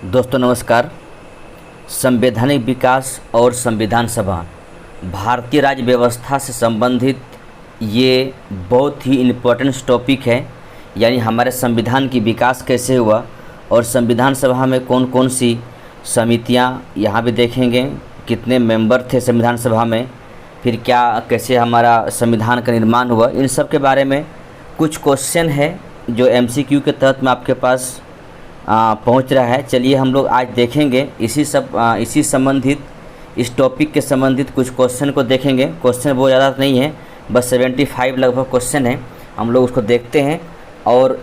दोस्तों नमस्कार। संवैधानिक विकास और संविधान सभा भारतीय राज्य व्यवस्था से संबंधित ये बहुत ही इम्पोर्टेंट टॉपिक है। यानी हमारे संविधान की विकास कैसे हुआ और संविधान सभा में कौन कौन सी समितियां यहाँ भी देखेंगे, कितने मेंबर थे संविधान सभा में, फिर क्या कैसे हमारा संविधान का निर्माण हुआ, इन सब के बारे में कुछ क्वेश्चन है जो एमसीक्यू के तहत में आपके पास पहुंच रहा है। चलिए हम लोग आज देखेंगे इसी संबंधित इस टॉपिक के संबंधित कुछ क्वेश्चन को देखेंगे। क्वेश्चन बहुत ज़्यादा नहीं है, बस 75 लगभग क्वेश्चन है। हम लोग उसको देखते हैं और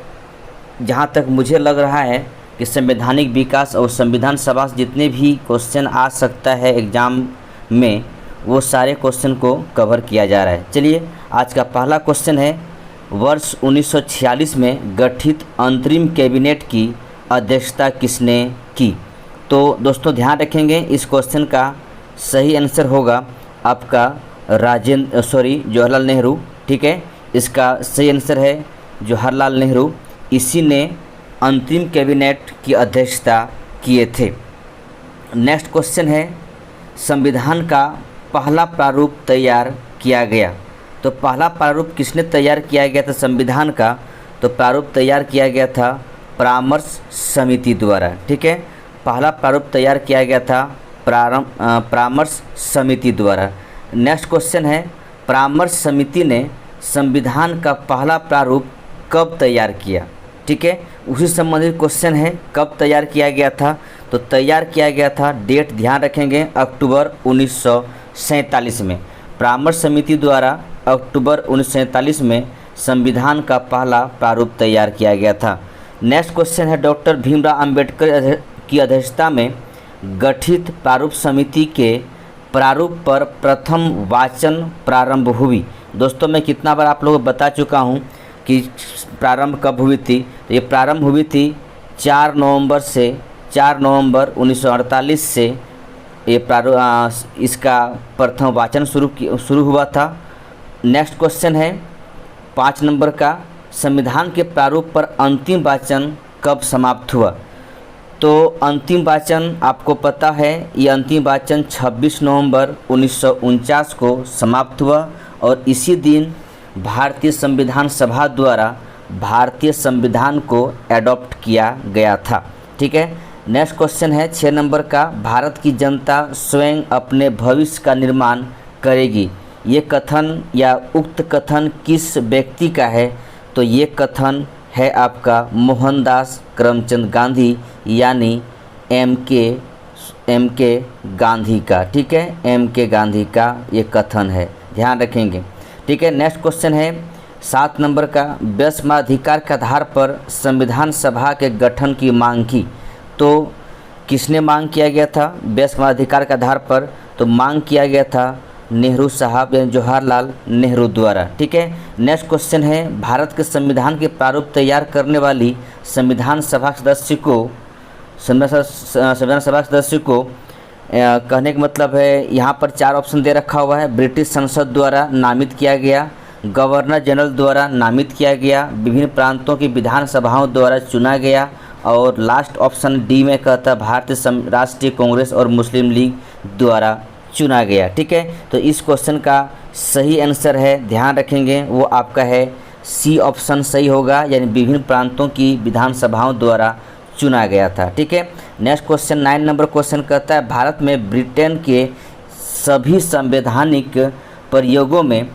जहाँ तक मुझे लग रहा है कि संवैधानिक विकास और संविधान सभा से जितने भी क्वेश्चन आ सकता है एग्ज़ाम में, वो सारे क्वेश्चन को कवर किया जा रहा है। चलिए आज का पहला क्वेश्चन है, वर्ष 1946 में गठित अंतरिम कैबिनेट की अध्यक्षता किसने की। तो दोस्तों ध्यान रखेंगे, इस क्वेश्चन का सही आंसर होगा आपका जवाहरलाल नेहरू। ठीक है, इसका सही आंसर है जवाहरलाल नेहरू। इसी ने अंतरिम कैबिनेट की अध्यक्षता किए थे। नेक्स्ट क्वेश्चन है, संविधान का पहला प्रारूप तैयार किया गया। तो पहला प्रारूप किसने तैयार किया गया था संविधान का? तो प्रारूप तैयार किया गया था परामर्श समिति द्वारा। ठीक है, पहला प्रारूप तैयार किया गया था परामर्श समिति द्वारा। नेक्स्ट क्वेश्चन है, परामर्श समिति ने संविधान का पहला प्रारूप कब तैयार किया? ठीक है, उसी संबंधित क्वेश्चन है, कब तैयार किया गया था? तो तैयार किया गया था, डेट ध्यान रखेंगे, अक्टूबर 1947 में। परामर्श समिति द्वारा अक्टूबर 1947 में संविधान का पहला प्रारूप तैयार किया गया था। नेक्स्ट क्वेश्चन है, डॉक्टर भीमराव अंबेडकर की अध्यक्षता में गठित प्रारूप समिति के प्रारूप पर प्रथम वाचन प्रारंभ हुई। दोस्तों मैं कितना बार आप लोगों को बता चुका हूं कि प्रारंभ कब हुई थी। तो ये प्रारंभ हुई थी 4 नवंबर 1948 से ये इसका प्रथम वाचन शुरू हुआ था। नेक्स्ट क्वेश्चन है 5 नंबर का, संविधान के प्रारूप पर अंतिम वाचन कब समाप्त हुआ? तो अंतिम वाचन आपको पता है, ये अंतिम वाचन 26 नवंबर 1949 को समाप्त हुआ और इसी दिन भारतीय संविधान सभा द्वारा भारतीय संविधान को एडॉप्ट किया गया था। ठीक है, नेक्स्ट क्वेश्चन है 6 नंबर का, भारत की जनता स्वयं अपने भविष्य का निर्माण करेगी। ये कथन या उक्त कथन किस व्यक्ति का है? तो ये कथन है आपका मोहनदास करमचंद गांधी यानी एम के गांधी का। ठीक है, एम के गांधी का ये कथन है, ध्यान रखेंगे। ठीक है, नेक्स्ट क्वेश्चन है 7 नंबर का, व्यवसमाधिकार के आधार पर संविधान सभा के गठन की मांग की। तो किसने मांग किया गया था व्यवसमाधिकार के आधार पर? तो मांग किया गया था नेहरू साहब यानी जवाहरलाल नेहरू द्वारा। ठीक है, नेक्स्ट क्वेश्चन है, भारत के संविधान के प्रारूप तैयार करने वाली संविधान सभा सदस्य को कहने का मतलब है, यहाँ पर 4 ऑप्शन दे रखा हुआ है। ब्रिटिश संसद द्वारा नामित किया गया, गवर्नर जनरल द्वारा नामित किया गया, विभिन्न प्रांतों की विधानसभाओं द्वारा चुना गया, और लास्ट ऑप्शन डी में कहता है भारतीय राष्ट्रीय कांग्रेस और मुस्लिम लीग द्वारा चुना गया। ठीक है, तो इस क्वेश्चन का सही आंसर है, ध्यान रखेंगे, वो आपका है सी ऑप्शन सही होगा, यानी विभिन्न प्रांतों की विधानसभाओं द्वारा चुना गया था। ठीक है, नेक्स्ट क्वेश्चन 9 नंबर क्वेश्चन कहता है, भारत में ब्रिटेन के सभी संवैधानिक प्रयोगों में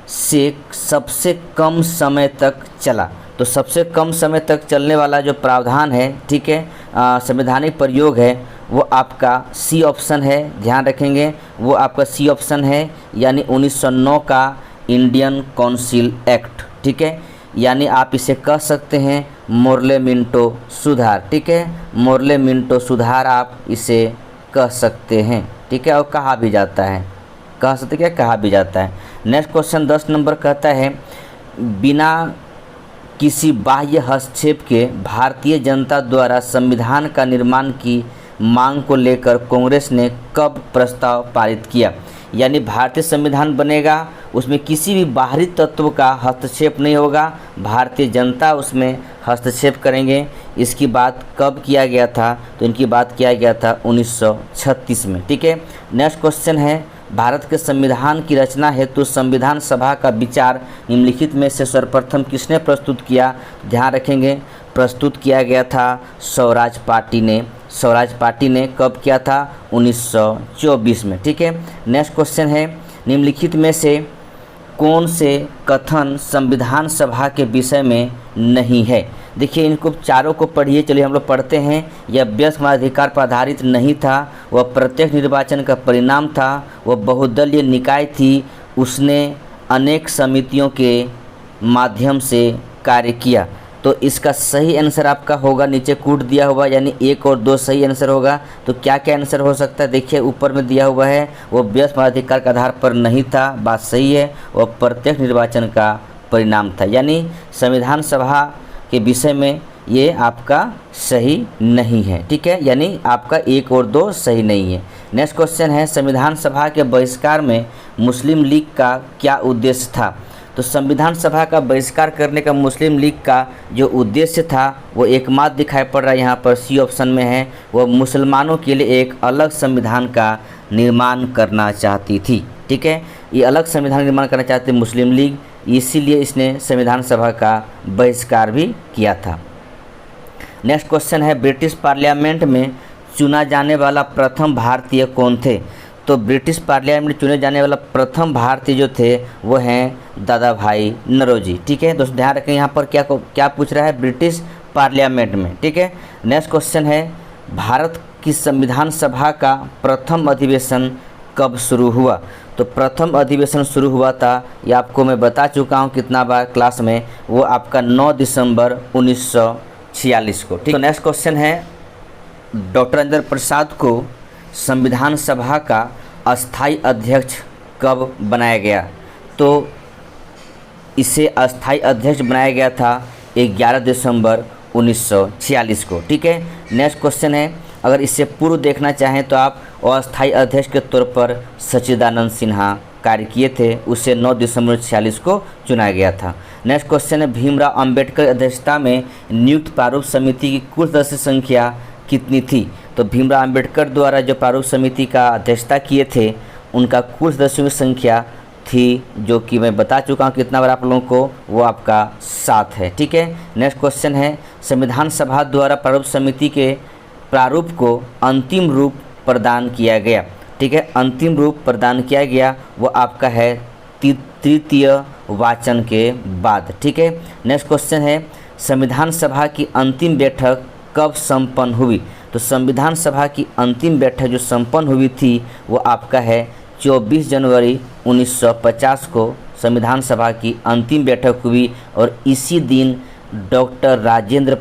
से सबसे कम समय तक चला। तो सबसे कम समय तक चलने वाला जो प्रावधान है, ठीक है, संवैधानिक प्रयोग है, वो आपका सी ऑप्शन है, ध्यान रखेंगे, वो आपका सी ऑप्शन है, यानी 1909 का इंडियन काउंसिल एक्ट। ठीक है, यानी आप इसे कह सकते हैं मोर्ले मिंटो सुधार। ठीक है, मोर्ले मिंटो सुधार आप इसे कह सकते हैं। ठीक है, और कहा भी जाता है, कह सकते क्या, कहा भी जाता है। नेक्स्ट क्वेश्चन 10 नंबर कहता है, बिना किसी बाह्य हस्तक्षेप के भारतीय जनता द्वारा संविधान का निर्माण की मांग को लेकर कांग्रेस ने कब प्रस्ताव पारित किया? यानी भारतीय संविधान बनेगा, उसमें किसी भी बाहरी तत्व का हस्तक्षेप नहीं होगा, भारतीय जनता उसमें हस्तक्षेप करेंगे। इसकी बात कब किया गया था? तो इनकी बात किया गया था 1936 में। ठीक है, नेक्स्ट क्वेश्चन है, भारत के संविधान की रचना हेतु संविधान सभा का विचार निम्नलिखित में से सर्वप्रथम किसने प्रस्तुत किया? ध्यान रखेंगे, प्रस्तुत किया गया था स्वराज पार्टी ने। स्वराज पार्टी ने कब किया था? 1924 में। ठीक है, नेक्स्ट क्वेश्चन है, निम्नलिखित में से कौन से कथन संविधान सभा के विषय में नहीं है? देखिए, इनको चारों को पढ़िए। चलिए हम लोग पढ़ते हैं। यह व्यस्क अधिकार पर आधारित नहीं था, वह प्रत्यक्ष निर्वाचन का परिणाम था, वह बहुदलीय निकाय थी, उसने अनेक समितियों के माध्यम से कार्य किया। तो इसका सही आंसर आपका होगा, नीचे कूट दिया हुआ, यानी 1 और 2 सही आंसर होगा। तो क्या क्या आंसर हो सकता है? देखिए ऊपर में दिया हुआ है, वो व्यस्क अधिकार के आधार पर नहीं था, बात सही है। वह प्रत्यक्ष निर्वाचन का परिणाम था, यानी संविधान सभा के विषय में ये आपका सही नहीं है। ठीक है, यानी आपका 1 और 2 सही नहीं है। नेक्स्ट क्वेश्चन है, संविधान सभा के बहिष्कार में मुस्लिम लीग का क्या उद्देश्य था? तो संविधान सभा का बहिष्कार करने का मुस्लिम लीग का जो उद्देश्य था वो एकमात्र दिखाई पड़ रहा है, यहाँ पर सी ऑप्शन में है। वह मुसलमानों के लिए एक अलग संविधान का निर्माण करना चाहती थी। ठीक है, ये अलग संविधान निर्माण करना चाहती मुस्लिम लीग, इसीलिए इसने संविधान सभा का बहिष्कार भी किया था। नेक्स्ट क्वेश्चन है, ब्रिटिश पार्लियामेंट में चुना जाने वाला प्रथम भारतीय कौन थे? तो ब्रिटिश पार्लियामेंट में चुने जाने वाला प्रथम भारतीय जो थे वो हैं दादा भाई नौरोजी। ठीक है दोस्तों, ध्यान रखें यहाँ पर क्या पूछ रहा है, ब्रिटिश पार्लियामेंट में। ठीक है, नेक्स्ट क्वेश्चन है, भारत की संविधान सभा का प्रथम अधिवेशन कब शुरू हुआ? तो प्रथम अधिवेशन शुरू हुआ था, ये आपको मैं बता चुका हूँ कितना बार क्लास में, वो आपका 9 दिसंबर 1946 को। ठीक, तो नेक्स्ट क्वेश्चन है, डॉक्टर राजेंद्र प्रसाद को संविधान सभा का अस्थाई अध्यक्ष कब बनाया गया? तो इसे अस्थाई अध्यक्ष बनाया गया था 11 दिसंबर 1946 को। ठीक है, नेक्स्ट क्वेश्चन है, अगर इससे पूर्व देखना चाहें तो आप अस्थाई अध्यक्ष के तौर पर सच्चिदानंद सिन्हा कार्य किए थे, उसे 9 दिसंबर 1946 को चुना गया था। नेक्स्ट क्वेश्चन है, भीमराव अंबेडकर अध्यक्षता में नियुक्त प्रारूप समिति की कुल सदस्य संख्या कितनी थी? तो भीमराव अंबेडकर द्वारा जो प्रारूप समिति का अध्यक्षता किए थे उनका कुल सदस्यों की संख्या थी, जो कि मैं बता चुका हूँ कितना बार आप लोगों को, वो आपका 7 है। ठीक है, नेक्स्ट क्वेश्चन है, संविधान सभा द्वारा प्रारूप समिति के प्रारूप को अंतिम रूप प्रदान किया गया। ठीक है, अंतिम रूप प्रदान किया गया वो आपका है तृतीय वाचन के बाद। ठीक है, नेक्स्ट क्वेश्चन है, संविधान सभा की अंतिम बैठक कब संपन्न हुई? तो संविधान सभा की अंतिम बैठक जो संपन्न हुई थी वो आपका है 24 जनवरी 1950 को संविधान सभा की अंतिम बैठक हुई, और इसी दिन डॉक्टर राजेंद्र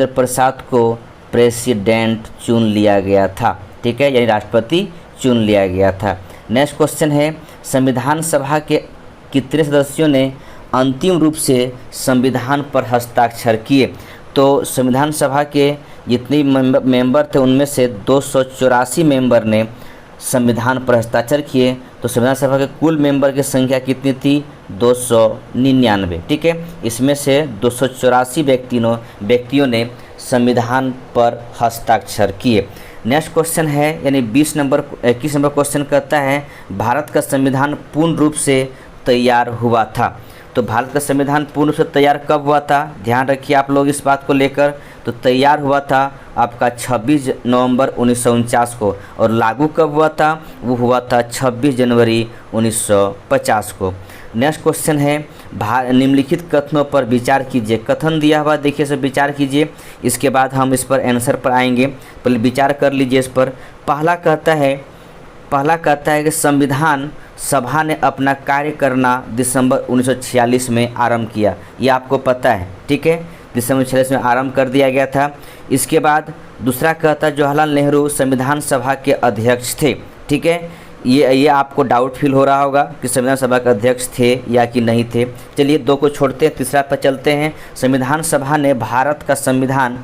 प्रसाद को प्रेसिडेंट चुन लिया गया था। ठीक है, यानी राष्ट्रपति चुन लिया गया था। नेक्स्ट क्वेश्चन है, संविधान सभा के कितने सदस्यों ने अंतिम रूप से संविधान पर हस्ताक्षर किए? तो संविधान सभा के जितने मेंबर थे उनमें से 284 मेंबर ने संविधान पर हस्ताक्षर किए। तो संविधान सभा के कुल मेंबर की संख्या कितनी थी? 299। ठीक है, इसमें से 284 व्यक्तियों ने संविधान पर हस्ताक्षर किए। नेक्स्ट क्वेश्चन है, यानी 21 नंबर क्वेश्चन कहता है, भारत का संविधान पूर्ण रूप से तैयार हुआ था। तो भारत का संविधान पूर्ण रूप से तैयार कब हुआ था? ध्यान रखिए आप लोग इस बात को लेकर। तो तैयार हुआ था आपका 26 नवंबर 1949 को, और लागू कब हुआ था? वो हुआ था 26 जनवरी 1950 को। नेक्स्ट क्वेश्चन है, निम्नलिखित कथनों पर विचार कीजिए। कथन दिया हुआ देखिए, सब विचार कीजिए, इसके बाद हम इस पर आंसर पर आएंगे। पहले विचार कर लीजिए इस पर। पहला कहता है कि संविधान सभा ने अपना कार्य करना दिसंबर 1946 में आरंभ किया। ये आपको पता है। ठीक है, दिसंबर 1946 में आरंभ कर दिया गया था। इसके बाद दूसरा कहता है जवाहरलाल नेहरू संविधान सभा के अध्यक्ष थे। ठीक है, ये आपको डाउट फील हो रहा होगा कि संविधान सभा के अध्यक्ष थे या कि नहीं थे। चलिए 2 को छोड़ते हैं, तीसरा पर चलते हैं। संविधान सभा ने भारत का संविधान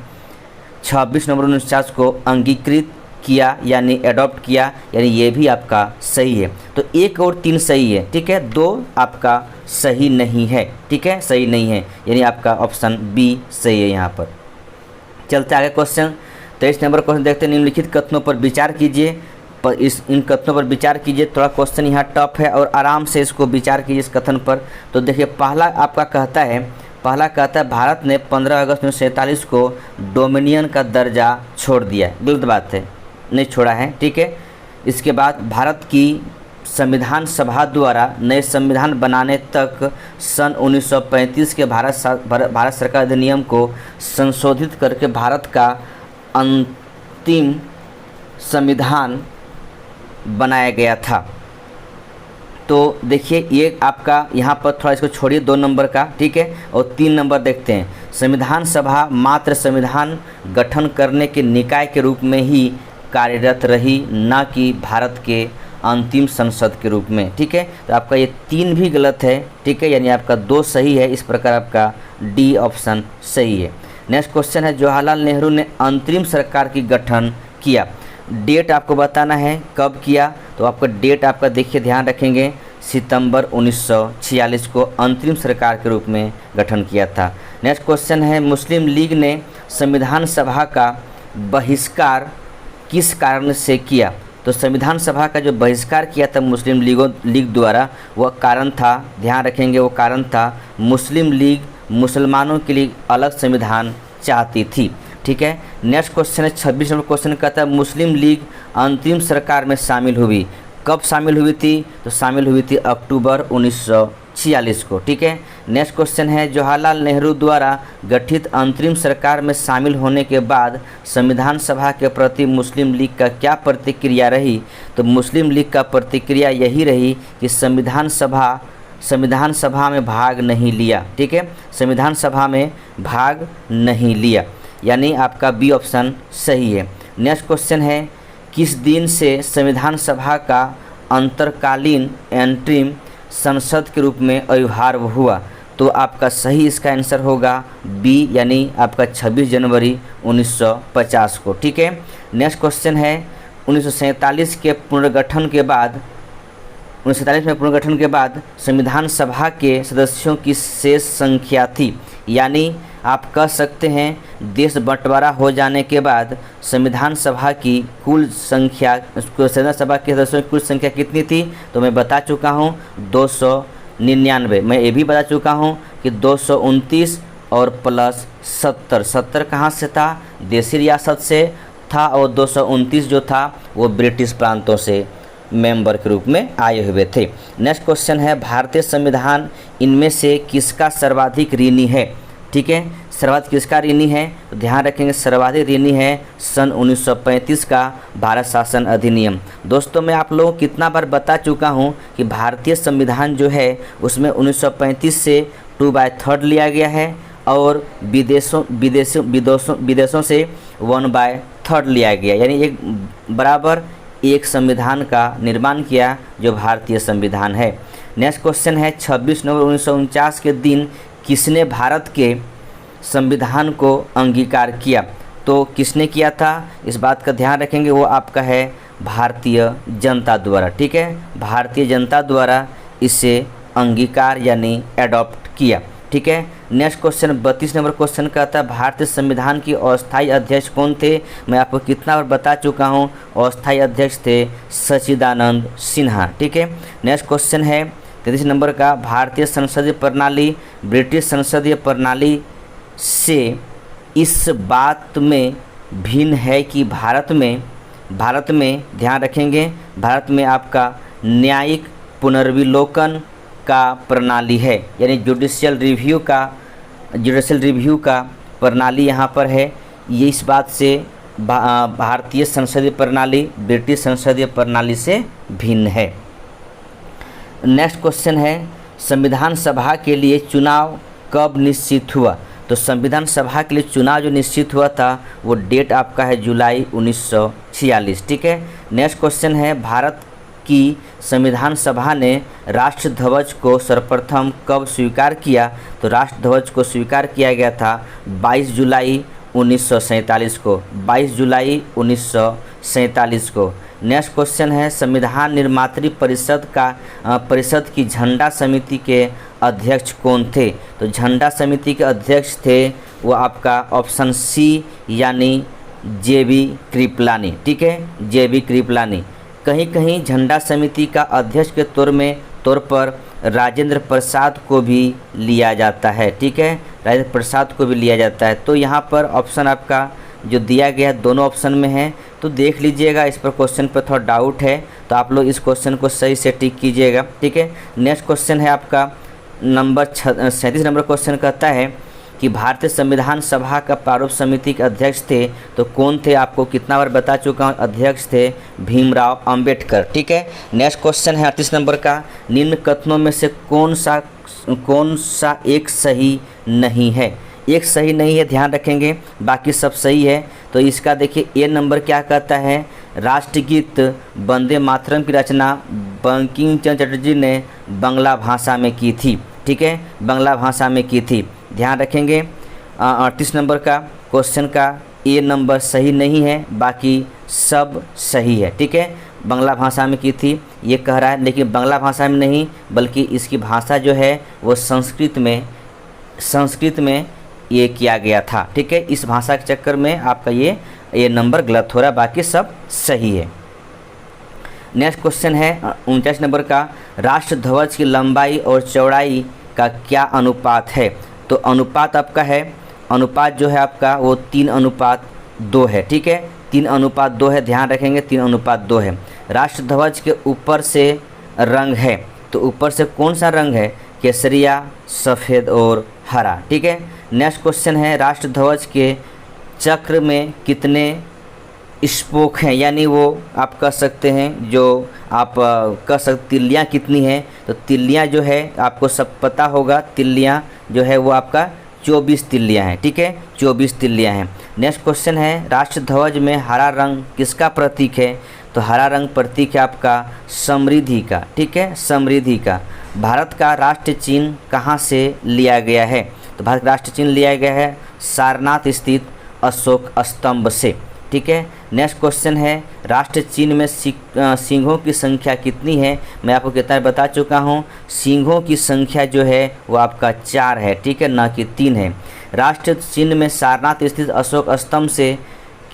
26 नवंबर 1949 को अंगीकृत किया यानी एडॉप्ट किया, यानी ये भी आपका सही है। तो 1 और 3 सही है, ठीक है, 2 आपका सही नहीं है, ठीक है, सही नहीं है, यानी आपका ऑप्शन बी सही है यहाँ पर। चलते आगे क्वेश्चन 23 नंबर क्वेश्चन देखते हैं। निम्नलिखित कथनों पर विचार कीजिए, इन कथनों पर विचार कीजिए। थोड़ा क्वेश्चन यहाँ टफ है और आराम से इसको विचार कीजिए इस कथन पर। तो देखिए पहला आपका कहता है, भारत ने 15 अगस्त 1947 को डोमिनियन का दर्जा छोड़ दिया। गलत बात है, नहीं छोड़ा है, ठीक है। इसके बाद भारत की संविधान सभा द्वारा नए संविधान बनाने तक सन 1935 के भारत सरकार अधिनियम को संशोधित करके भारत का अंतिम संविधान बनाया गया था। तो देखिए ये आपका यहाँ पर थोड़ा इसको छोड़िए 2 नंबर का, ठीक है, और 3 नंबर देखते हैं। संविधान सभा मात्र संविधान गठन करने के निकाय के रूप में ही कार्यरत रही, न कि भारत के अंतिम संसद के रूप में, ठीक है। तो आपका ये 3 भी गलत है, ठीक है, यानी आपका 2 सही है। इस प्रकार आपका डी ऑप्शन सही है। नेक्स्ट क्वेश्चन है, जवाहरलाल नेहरू ने अंतरिम सरकार की गठन किया। डेट आपको बताना है कब किया, तो आपका डेट आपका देखिए ध्यान रखेंगे, सितंबर 1946 को अंतरिम सरकार के रूप में गठन किया था। नेक्स्ट क्वेश्चन है, मुस्लिम लीग ने संविधान सभा का बहिष्कार किस कारण से किया। तो संविधान सभा का जो बहिष्कार किया था मुस्लिम लीग द्वारा, वह कारण था, ध्यान रखेंगे, वो कारण था मुस्लिम लीग मुसलमानों के लिए अलग संविधान चाहती थी, ठीक है। नेक्स्ट क्वेश्चन है 26 नंबर क्वेश्चन कहता है, मुस्लिम लीग अंतरिम सरकार में शामिल हुई। कब शामिल हुई थी, तो शामिल हुई थी अक्टूबर 1946 को, ठीक है। नेक्स्ट क्वेश्चन है, जवाहरलाल नेहरू द्वारा गठित अंतरिम सरकार में शामिल होने के बाद संविधान सभा के प्रति मुस्लिम लीग का क्या प्रतिक्रिया रही। तो मुस्लिम लीग का प्रतिक्रिया यही रही कि संविधान सभा में भाग नहीं लिया, ठीक है, संविधान सभा में भाग नहीं लिया, यानी आपका बी ऑप्शन सही है। नेक्स्ट क्वेश्चन है, किस दिन से संविधान सभा का अंतरकालीन एंट्रीम संसद के रूप में अविर्भाव हुआ। तो आपका सही इसका आंसर होगा बी, यानी आपका 26 जनवरी 1950 को, ठीक है। नेक्स्ट क्वेश्चन है, 1947 के पुनर्गठन के बाद 1947 में पुनर्गठन के बाद संविधान सभा के सदस्यों की शेष संख्या थी, यानी आप कह सकते हैं देश बंटवारा हो जाने के बाद संविधान सभा की कुल संख्या, संविधान सभा के सदस्यों की कुल संख्या कितनी थी। तो मैं बता चुका हूँ 299। मैं ये भी बता चुका हूँ कि 229 और प्लस 70 कहाँ से था, देसी रियासत से था, और 229 जो था वो ब्रिटिश प्रांतों से मेंबर के रूप में आए हुए थे। नेक्स्ट क्वेश्चन है, भारतीय संविधान इनमें से किसका सर्वाधिक ऋणी है, ठीक है, सर्वाधिक किसका ऋणी है। तो ध्यान रखेंगे सर्वाधिक ऋणी है सन 1935 का भारत शासन अधिनियम। दोस्तों मैं आप लोगों को कितना बार बता चुका हूं कि भारतीय संविधान जो है उसमें 1935 से 2/3 लिया गया है और विदेशों से 1/3 लिया गया, यानी एक बराबर एक संविधान का निर्माण किया जो भारतीय संविधान है। नेक्स्ट क्वेश्चन है, 26 नवंबर 1949 के दिन किसने भारत के संविधान को अंगीकार किया। तो किसने किया था, इस बात का ध्यान रखेंगे, वो आपका है भारतीय जनता द्वारा, ठीक है, भारतीय जनता द्वारा इसे अंगीकार यानी एडॉप्ट किया, ठीक है। नेक्स्ट क्वेश्चन 32 नंबर क्वेश्चन कहता है, भारतीय संविधान की अस्थायी अध्यक्ष कौन थे। मैं आपको कितना बार बता चुका हूँ, अस्थायी अध्यक्ष थे सच्चिदानंद सिन्हा, ठीक है। नेक्स्ट क्वेश्चन है 33 नंबर का, भारतीय संसदीय प्रणाली ब्रिटिश संसदीय प्रणाली से इस बात में भिन्न है कि भारत में ध्यान रखेंगे, भारत में आपका न्यायिक पुनर्विलोकन का प्रणाली है, यानी जुडिशियल रिव्यू का प्रणाली यहाँ पर है। ये इस बात से भारतीय संसदीय प्रणाली ब्रिटिश संसदीय प्रणाली से भिन्न है। नेक्स्ट क्वेश्चन है, संविधान सभा के लिए चुनाव कब निश्चित हुआ। तो संविधान सभा के लिए चुनाव जो निश्चित हुआ था वो डेट आपका है जुलाई 1946, ठीक है। नेक्स्ट क्वेश्चन है, भारत की संविधान सभा ने राष्ट्र ध्वज को सर्वप्रथम कब स्वीकार किया। तो राष्ट्र ध्वज को स्वीकार किया गया था 22 जुलाई 1947 को, 22 जुलाई 1947 को। नेक्स्ट क्वेश्चन है संविधान निर्मात्री परिषद की झंडा समिति के अध्यक्ष कौन थे? तो झंडा समिति के अध्यक्ष थे वो आपका ऑप्शन सी यानी जे.बी. कृपलानी। ठीक है, जे.बी. कृपलानी। कहीं कहीं झंडा समिति का अध्यक्ष के तौर पर राजेंद्र प्रसाद को भी लिया जाता है। ठीक है, राजेंद्र प्रसाद को भी लिया जाता है। तो यहाँ पर ऑप्शन आपका जो दिया गया है दोनों ऑप्शन में है, तो देख लीजिएगा। इस पर क्वेश्चन पर थोड़ा डाउट है तो आप लोग इस क्वेश्चन को सही से टिक कीजिएगा। ठीक है, नेक्स्ट क्वेश्चन है आपका नंबर 37 नंबर क्वेश्चन कहता है कि भारतीय संविधान सभा का प्रारूप समिति के अध्यक्ष थे तो कौन थे? आपको कितना बार बता चुका हूँ, अध्यक्ष थे भीमराव अंबेडकर। ठीक है, नेक्स्ट क्वेश्चन है 38 नंबर का, निम्न कथनों में से कौन सा एक सही नहीं है? एक सही नहीं है, ध्यान रखेंगे, बाकी सब सही है। तो इसका देखिए ए नंबर क्या कहता है, राष्ट्रगीत वंदे मातरम की रचना बंकिम चंद्र चटर्जी ने बांग्ला भाषा में की थी। ठीक है, बांग्ला भाषा में की थी, ध्यान रखेंगे। 38 नंबर का क्वेश्चन का ए नंबर सही नहीं है, बाकी सब सही है। ठीक है, बांग्ला भाषा में की थी ये कह रहा है, लेकिन बांग्ला भाषा में नहीं बल्कि इसकी भाषा जो है वो संस्कृत में ये किया गया था। ठीक है, इस भाषा के चक्कर में आपका ये नंबर गलत हो रहा है, बाकी सब सही है। नेक्स्ट क्वेश्चन है 49 नंबर का, राष्ट्र ध्वज की लंबाई और चौड़ाई का क्या अनुपात है? तो अनुपात आपका है, अनुपात जो है आपका वो 3:2 है। ठीक है, 3:2 है, ध्यान रखेंगे 3:2 है। राष्ट्र ध्वज के ऊपर से रंग है, तो ऊपर से कौन सा रंग है? केसरिया, सफ़ेद और हरा। ठीक है, नेक्स्ट क्वेश्चन है राष्ट्र ध्वज के चक्र में कितने स्पोक हैं, यानी वो आप कह सकते हैं जो आप कह सकते तिल्लियाँ कितनी हैं? तो तिल्लियाँ जो है आपको सब पता होगा, तिल्लियाँ जो है वो आपका 24 तिल्लियाँ हैं। ठीक है, 24 तिल्लियाँ हैं। नेक्स्ट क्वेश्चन है राष्ट्र ध्वज में हरा रंग किसका प्रतीक है? तो हरा रंग प्रतीक है आपका समृद्धि का। ठीक है, समृद्धि का। भारत का राष्ट्र चिन्ह कहाँ से लिया गया है? तो भारत का राष्ट्र चिन्ह लिया गया है सारनाथ स्थित अशोक स्तंभ से। ठीक है, नेक्स्ट क्वेश्चन है राष्ट्र चिन्ह में सिंहों की संख्या कितनी है? मैं आपको कितना बता चुका हूँ, सिंहों की संख्या जो है वो आपका 4 है। ठीक है, ना कि 3 है। राष्ट्र चिन्ह में सारनाथ स्थित अशोक स्तंभ से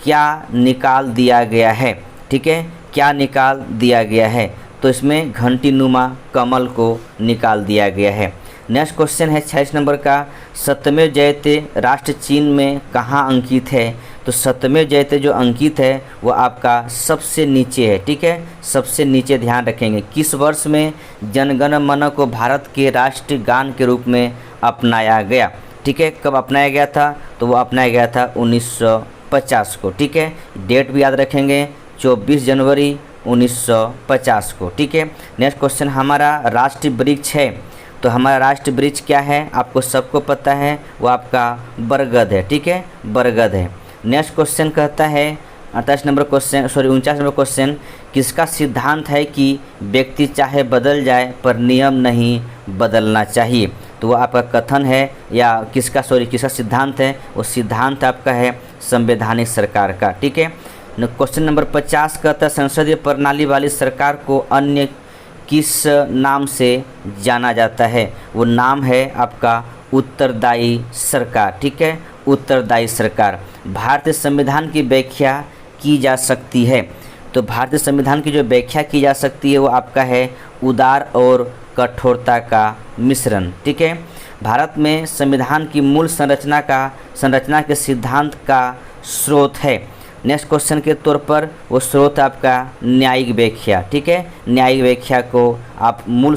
क्या निकाल दिया गया है? ठीक है, क्या निकाल दिया गया है? तो इसमें घंटी नुमा कमल को निकाल दिया गया है। नेक्स्ट क्वेश्चन है 26 नंबर का, सत्यमेव जयते राष्ट्र चिन्ह में कहाँ अंकित है? तो सत्यमेव जयते जो अंकित है वो आपका सबसे नीचे है। ठीक है, सबसे नीचे, ध्यान रखेंगे। किस वर्ष में जनगण मन को भारत के राष्ट्रीय गान के रूप में अपनाया गया? ठीक है, कब अपनाया गया था? तो वो अपनाया गया था 1950 को। ठीक है, डेट भी याद रखेंगे, 24 जनवरी 1950 को। ठीक है, नेक्स्ट क्वेश्चन हमारा राष्ट्रीय वृक्ष है, तो हमारा राष्ट्रीय वृक्ष क्या है? आपको सबको पता है, वो आपका बरगद है। ठीक है, बरगद है। नेक्स्ट क्वेश्चन कहता है 49 नंबर क्वेश्चन, किसका सिद्धांत है कि व्यक्ति चाहे बदल जाए पर नियम नहीं बदलना चाहिए? तो वो आपका कथन है या किसका सिद्धांत है? वो सिद्धांत आपका है संवैधानिक सरकार का। ठीक है, क्वेश्चन नंबर 50 कहता है संसदीय प्रणाली वाली सरकार को अन्य किस नाम से जाना जाता है? वो नाम है आपका उत्तरदायी सरकार। ठीक है, उत्तरदायी सरकार। भारतीय संविधान की व्याख्या की जा सकती है, तो भारतीय संविधान की जो व्याख्या की जा सकती है वो आपका है उदार और कठोरता का मिश्रण। ठीक है, भारत में संविधान की मूल संरचना के सिद्धांत का स्रोत है। नेक्स्ट क्वेश्चन के तौर पर वो स्रोत आपका न्यायिक व्याख्या। ठीक है, न्यायिक व्याख्या को आप मूल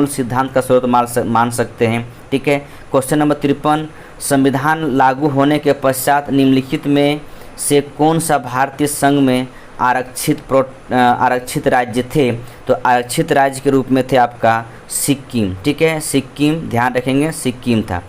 सिद्धांत का स्रोत मान सकते हैं। ठीक है, क्वेश्चन नंबर 53, संविधान लागू होने के पश्चात निम्नलिखित में से कौन सा भारतीय संघ में आरक्षित राज्य थे? तो आरक्षित राज्य के रूप में थे आपका सिक्किम। ठीक है, सिक्किम, ध्यान रखेंगे सिक्किम था।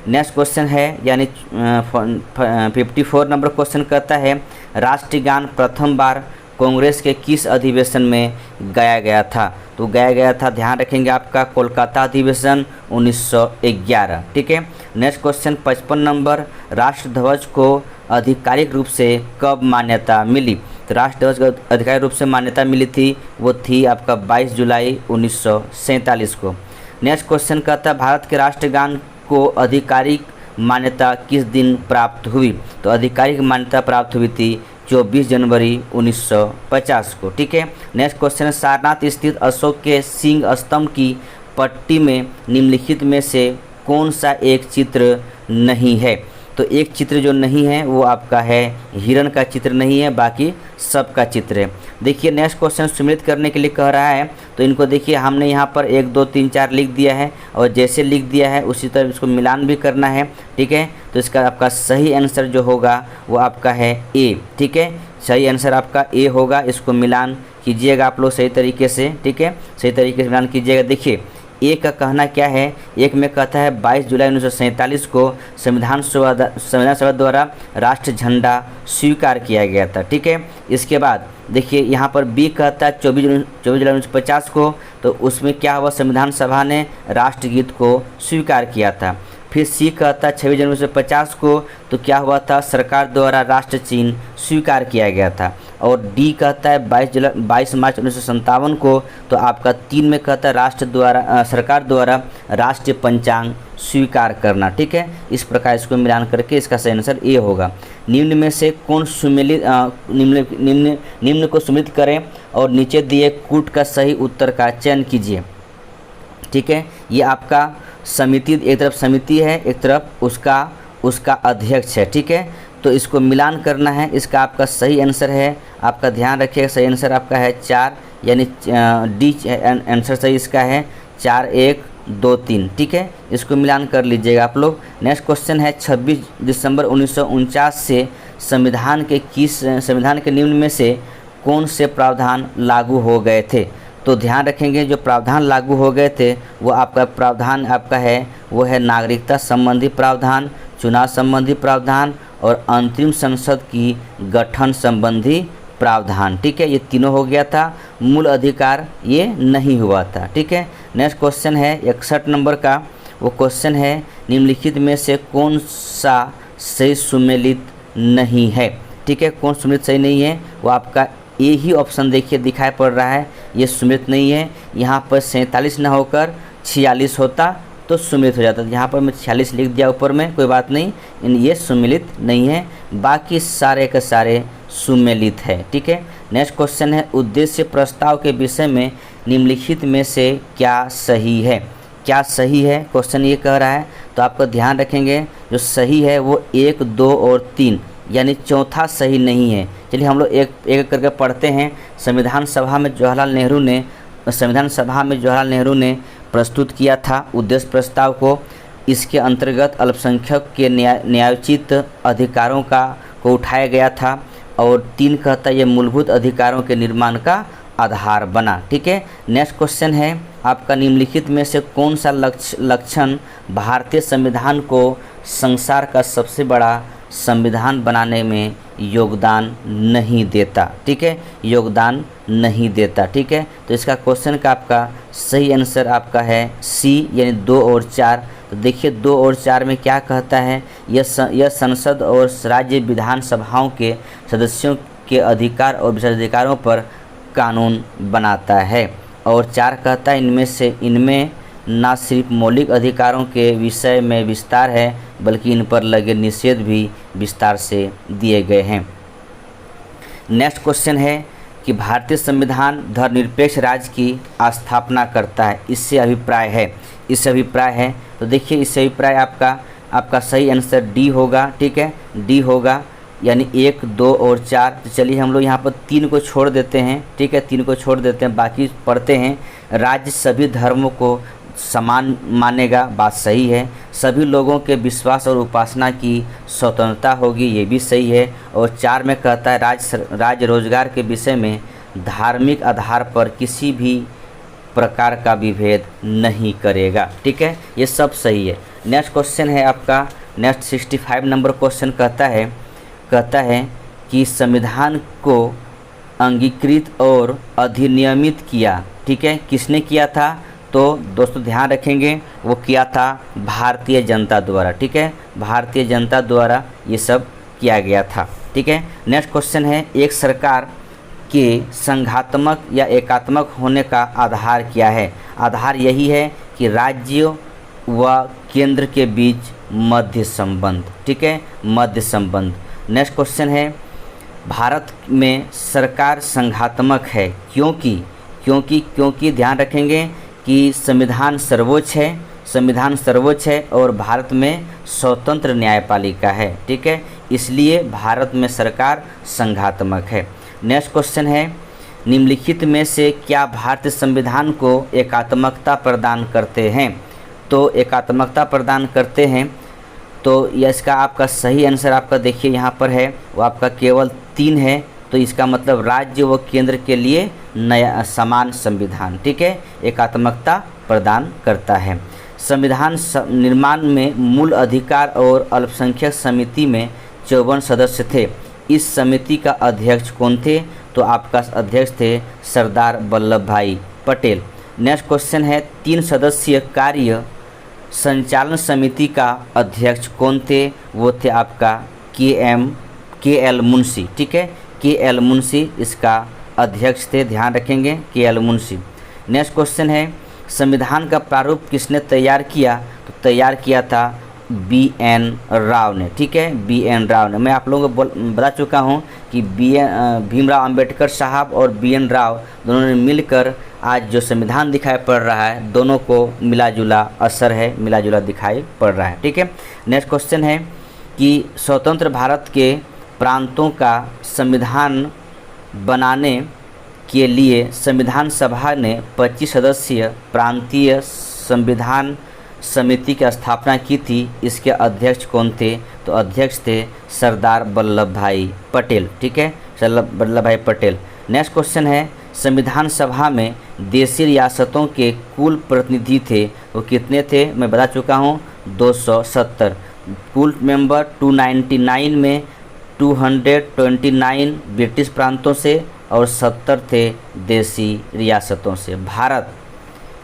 नेक्स्ट क्वेश्चन है यानी 54 नंबर क्वेश्चन कहता है राष्ट्रीय गान प्रथम बार कांग्रेस के किस अधिवेशन में गाया गया था? तो गाया गया था, ध्यान रखेंगे आपका कोलकाता अधिवेशन 1911। ठीक है, नेक्स्ट क्वेश्चन 55 नंबर, राष्ट्र ध्वज को आधिकारिक रूप से कब मान्यता मिली? तो राष्ट्र दिवस को आधिकारिक रूप से मान्यता मिली थी वो थी आपका 22 जुलाई 1947 को। नेक्स्ट क्वेश्चन कहता है भारत के राष्ट्रगान को आधिकारिक मान्यता किस दिन प्राप्त हुई? तो आधिकारिक मान्यता प्राप्त हुई थी 24 जनवरी 1950 को। ठीक है। नेक्स्ट क्वेश्चन है सारनाथ स्थित अशोक के सिंह स्तंभ की पट्टी में निम्नलिखित में से कौन सा एक चित्र नहीं है? तो एक चित्र जो नहीं है वो आपका है हिरण का चित्र नहीं है, बाकी सब का चित्र है। देखिए नेक्स्ट क्वेश्चन सम्मिलित करने के लिए कह रहा है, तो इनको देखिए हमने यहाँ पर 1 2 3 4 लिख दिया है और जैसे लिख दिया है उसी तरह इसको मिलान भी करना है। ठीक है। तो इसका आपका सही आंसर जो होगा वो आपका है ए। ठीक है, सही आंसर आपका ए होगा। इसको मिलान कीजिएगा आप लोग सही तरीके से। ठीक है, सही तरीके से मिलान कीजिएगा। देखिए ए का कहना क्या है, एक में कहता है 22 जुलाई 1947 को संविधान सभा द्वारा राष्ट्र झंडा स्वीकार किया गया था। ठीक है। इसके बाद देखिए यहाँ पर बी कहता है 24 जुलाई 1950 को, तो उसमें क्या हुआ, संविधान सभा ने राष्ट्रगीत को स्वीकार किया था। फिर सी कहता है 26 जनवरी 1950 को, तो क्या हुआ था, सरकार द्वारा राष्ट्र चिन्ह स्वीकार किया गया था। और डी कहता है 22 मार्च 1957 को, तो आपका 3 में कहता है सरकार द्वारा राष्ट्रीय पंचांग स्वीकार करना। ठीक है, इस प्रकार इसको मिलान करके इसका सही आंसर ए होगा। निम्न में से कौन सुमेलित निम्न को सुमेलित करें और नीचे दिए कूट का सही उत्तर का चयन कीजिए। ठीक है, ये आपका समिति, एक तरफ समिति है, एक तरफ उसका अध्यक्ष है। ठीक है, तो इसको मिलान करना है। इसका आपका सही आंसर है, आपका ध्यान रखिएगा, सही आंसर आपका है 4, यानी डी आंसर सही इसका है 4 1 2 3। ठीक है, इसको मिलान कर लीजिएगा आप लोग। नेक्स्ट क्वेश्चन है 26 दिसंबर 1949 से संविधान के निम्न में से कौन से प्रावधान लागू हो गए थे? तो ध्यान रखेंगे जो प्रावधान लागू हो गए थे वो आपका प्रावधान आपका है वो है नागरिकता संबंधी प्रावधान, चुनाव संबंधी प्रावधान और अंतरिम संसद की गठन संबंधी प्रावधान। ठीक है, ये तीनों हो गया था। मूल अधिकार ये नहीं हुआ था। ठीक है। नेक्स्ट क्वेश्चन है 61 नंबर का, वो क्वेश्चन है निम्नलिखित में से कौन सा सही सुमेलित नहीं है? ठीक है, कौन सुमेलित सही नहीं है, वो आपका ए ही ऑप्शन देखिए दिखाई पड़ रहा है, ये सुमेलित नहीं है। यहाँ पर 47 ना होकर 46 होता तो सुमेलित हो जाता। यहाँ पर मैं 46 लिख दिया ऊपर में, कोई बात नहीं, ये सुमेलित नहीं है, बाकी सारे के सारे सुमेलित है। ठीक है। नेक्स्ट क्वेश्चन है उद्देश्य प्रस्ताव के विषय में निम्नलिखित में से क्या सही है? क्या सही है क्वेश्चन ये कह रहा है, तो आपका ध्यान रखेंगे जो सही है वो 1 2 और 3, यानी चौथा सही नहीं है। चलिए हम लोग एक एक करके पढ़ते हैं। संविधान सभा में जवाहरलाल नेहरू ने प्रस्तुत किया था उद्देश्य प्रस्ताव को। इसके अंतर्गत अल्पसंख्यक के न्यायोचित अधिकारों को उठाया गया था और 3 कहता है ये मूलभूत अधिकारों के निर्माण का आधार बना। ठीक है। नेक्स्ट क्वेश्चन है आपका निम्नलिखित में से कौन सा लक्षण भारतीय संविधान को संसार का सबसे बड़ा संविधान बनाने में योगदान नहीं देता? ठीक है, योगदान नहीं देता। ठीक है, तो इसका क्वेश्चन का आपका सही आंसर आपका है सी, यानी 2 और 4। तो देखिए 2 और 4 में क्या कहता है, यह संसद और राज्य विधानसभाओं के सदस्यों के अधिकार और विशेषाधिकारों पर कानून बनाता है। और 4 कहता है इनमें न सिर्फ मौलिक अधिकारों के विषय में विस्तार है बल्कि इन पर लगे निषेध भी विस्तार से दिए गए हैं। नेक्स्ट क्वेश्चन है कि भारतीय संविधान धर्मनिरपेक्ष राज्य की स्थापना करता है, इससे अभिप्राय है। तो देखिए इससे अभिप्राय आपका सही आंसर डी होगा। ठीक है, डी होगा, यानी 1 2 और 4। तो चलिए हम लोग यहाँ पर 3 को छोड़ देते हैं। ठीक है, 3 को छोड़ देते हैं, बाकी पढ़ते हैं। राज्य सभी धर्मों को समान मानेगा, बात सही है। सभी लोगों के विश्वास और उपासना की स्वतंत्रता होगी, ये भी सही है। और 4 में कहता है राज्य रोजगार के विषय में धार्मिक आधार पर किसी भी प्रकार का विभेद नहीं करेगा। ठीक है, ये सब सही है। नेक्स्ट क्वेश्चन है आपका नेक्स्ट 65 नंबर क्वेश्चन कहता है कि संविधान को अंगीकृत और अधिनियमित किया। ठीक है, किसने किया था? तो दोस्तों ध्यान रखेंगे वो किया था भारतीय जनता द्वारा। ठीक है, भारतीय जनता द्वारा ये सब किया गया था। ठीक है। नेक्स्ट क्वेश्चन है, एक सरकार के संघात्मक या एकात्मक होने का आधार क्या है? आधार यही है कि राज्य व केंद्र के बीच मध्य संबंध, ठीक है, मध्य संबंध। नेक्स्ट क्वेश्चन है, भारत में सरकार संघात्मक है क्योंकि ध्यान रखेंगे कि संविधान सर्वोच्च है और भारत में स्वतंत्र न्यायपालिका है, ठीक है, इसलिए भारत में सरकार संघात्मक है। नेक्स्ट क्वेश्चन है, निम्नलिखित में से क्या भारतीय संविधान को एकात्मकता प्रदान करते हैं? तो एकात्मकता प्रदान करते हैं, तो इसका आपका सही आंसर आपका देखिए यहाँ पर है, वो आपका केवल 3 है। तो इसका मतलब राज्य व केंद्र के लिए नया समान संविधान, ठीक है, एकात्मकता प्रदान करता है। संविधान निर्माण में मूल अधिकार और अल्पसंख्यक समिति में 54 सदस्य थे। इस समिति का अध्यक्ष कौन थे? तो आपका अध्यक्ष थे सरदार वल्लभ भाई पटेल। नेक्स्ट क्वेश्चन है, 3 सदस्यीय कार्य संचालन समिति का अध्यक्ष कौन थे? वो थे आपका के एल मुंशी, ठीक है, के एल मुंशी इसका अध्यक्ष थे, ध्यान रखेंगे, के एल मुंशी। नेक्स्ट क्वेश्चन है, संविधान का प्रारूप किसने तैयार किया? तो तैयार किया था बी एन राव ने, ठीक है, बी एन राव ने। मैं आप लोगों को बता चुका हूँ कि भीमराव अंबेडकर साहब और बी एन राव दोनों ने मिलकर आज जो संविधान दिखाई पड़ रहा है, दोनों को मिला जुला असर है, मिला जुला दिखाई पड़ रहा है, ठीक है। नेक्स्ट क्वेश्चन है कि स्वतंत्र भारत के प्रांतों का संविधान बनाने के लिए संविधान सभा ने 25 सदस्यीय प्रांतीय संविधान समिति की स्थापना की थी। इसके अध्यक्ष कौन थे? तो अध्यक्ष थे सरदार वल्लभ भाई पटेल, ठीक है, सरदार वल्लभ भाई पटेल। नेक्स्ट क्वेश्चन है, संविधान सभा में देशी रियासतों के कुल प्रतिनिधि थे, वो कितने थे? मैं बता चुका हूँ 270। कुल मेंबर 299 में 229 ब्रिटिश प्रांतों से और 70 थे देशी रियासतों से।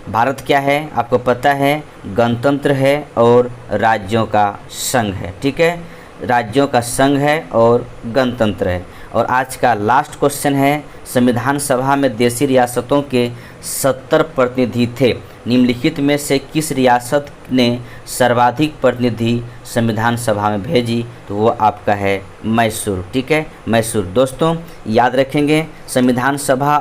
भारत क्या है? आपको पता है, गणतंत्र है और राज्यों का संघ है, ठीक है, राज्यों का संघ है और गणतंत्र है। और आज का लास्ट क्वेश्चन है, संविधान सभा में देशी रियासतों के 70 प्रतिनिधि थे। निम्नलिखित में से किस रियासत ने सर्वाधिक प्रतिनिधि संविधान सभा में भेजी? तो वो आपका है मैसूर, ठीक है, मैसूर। दोस्तों याद रखेंगे, संविधान सभा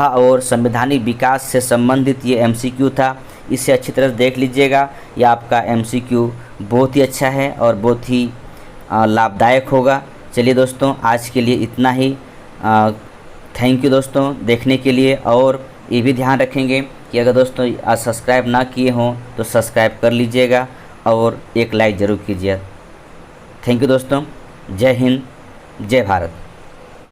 और संवैधानिक विकास से संबंधित ये एमसीक्यू था, इसे अच्छी तरह देख लीजिएगा। यह आपका एमसीक्यू बहुत ही अच्छा है और बहुत ही लाभदायक होगा। चलिए दोस्तों, आज के लिए इतना ही। थैंक यू दोस्तों देखने के लिए। और ये भी ध्यान रखेंगे कि अगर दोस्तों आज सब्सक्राइब ना किए हों तो सब्सक्राइब कर लीजिएगा और एक लाइक ज़रूर कीजिए। थैंक यू दोस्तों, जय हिंद, जय भारत।